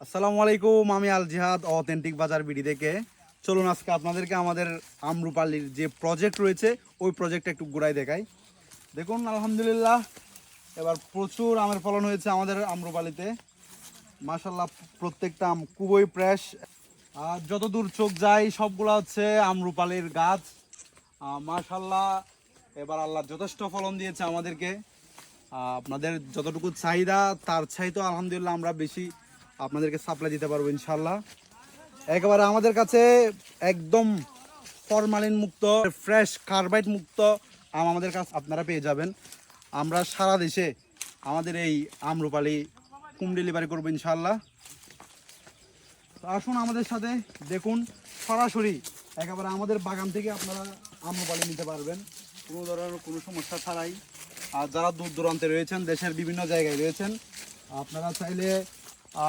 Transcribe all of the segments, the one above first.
আসসালামু আলাইকুম, আমি আল জিহাদ অথেন্টিক বাজার বিডি থেকে। চলুন আজকে আপনাদেরকে আমাদের আমরুপালির যে প্রজেক্ট রয়েছে ওই প্রজেক্টটা একটু ঘুরাই দেখাই। দেখুন আলহামদুলিল্লাহ এবার প্রচুর আমের ফলন হয়েছে আমাদের আমরুপালিতে। মাশাল্লাহ প্রত্যেকটা আম খুবই ফ্রেশ। আর যতদূর চোখ যায় সবগুলো হচ্ছে আমরুপালির গাছ। মাশাল্লাহ এবার আল্লাহ যথেষ্ট ফলন দিয়েছে আমাদেরকে। আপনাদের যতটুকু চাহিদা তার চাইতেও আলহামদুলিল্লাহ আমরা বেশি আপনাদেরকে সাপ্লাই দিতে পারবো ইনশাল্লাহ। একেবারে আমাদের কাছে একদম ফরমালিন মুক্ত ফ্রেশ কার্বাইড মুক্ত আম আমাদের কাছে আপনারা পেয়ে যাবেন। আমরা সারা দেশে আমাদের এই আমরুপালি হোম ডেলিভারি করবো ইনশাল্লাহ। তো আসুন আমাদের সাথে দেখুন, সরাসরি একেবারে আমাদের বাগান থেকে আপনারা আমরুপালি নিতে পারবেন কোনো ধরনের কোনো সমস্যা ছাড়াই। আর যারা দূর দূরান্তে রয়েছেন, দেশের বিভিন্ন জায়গায় রয়েছেন, আপনারা চাইলে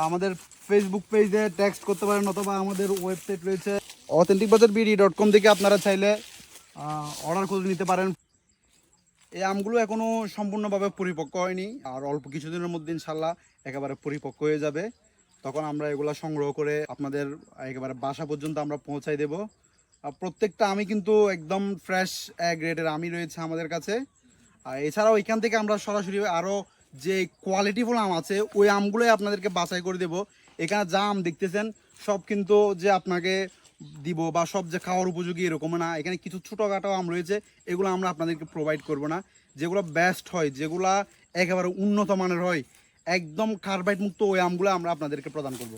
আমাদের ফেসবুক পেজে টেক্সট করতে পারেন, অথবা আমাদের ওয়েবসাইট রয়েছে authenticbazarbd.com থেকে আপনারা চাইলে অর্ডার করে নিতে পারেন। এই আমগুলো এখনও সম্পূর্ণভাবে পরিপক্ক হয়নি, আর অল্প কিছুদিনের মধ্যে ইনশাল্লাহ একেবারে পরিপক্ক হয়ে যাবে। তখন আমরা এগুলো সংগ্রহ করে আপনাদের একেবারে বাসা পর্যন্ত আমরা পৌঁছাই দেব। প্রত্যেকটা আমি কিন্তু একদম ফ্রেশ গ্রেডের আমই রয়েছে আমাদের কাছে। আর এছাড়াও এখান থেকে আমরা সরাসরি আরও যে কোয়ালিটিফুল আম আছে ওই আমগুলোই আপনাদেরকে বাছাই করে দেব। এখানে যা আম দেখতেছেন সব কিন্তু যে আপনাকে দিব বা সব যে খাওয়ার উপযোগী এরকম না। এখানে কিছু ছোটোখাটো আম রয়েছে, এগুলো আমরা আপনাদেরকে প্রোভাইড করব না। যেগুলো বেস্ট হয়, যেগুলা একেবারে উন্নত মানের হয়, একদম কার্বাইড মুক্ত ওই আমগুলো আমরা আপনাদেরকে প্রদান করব।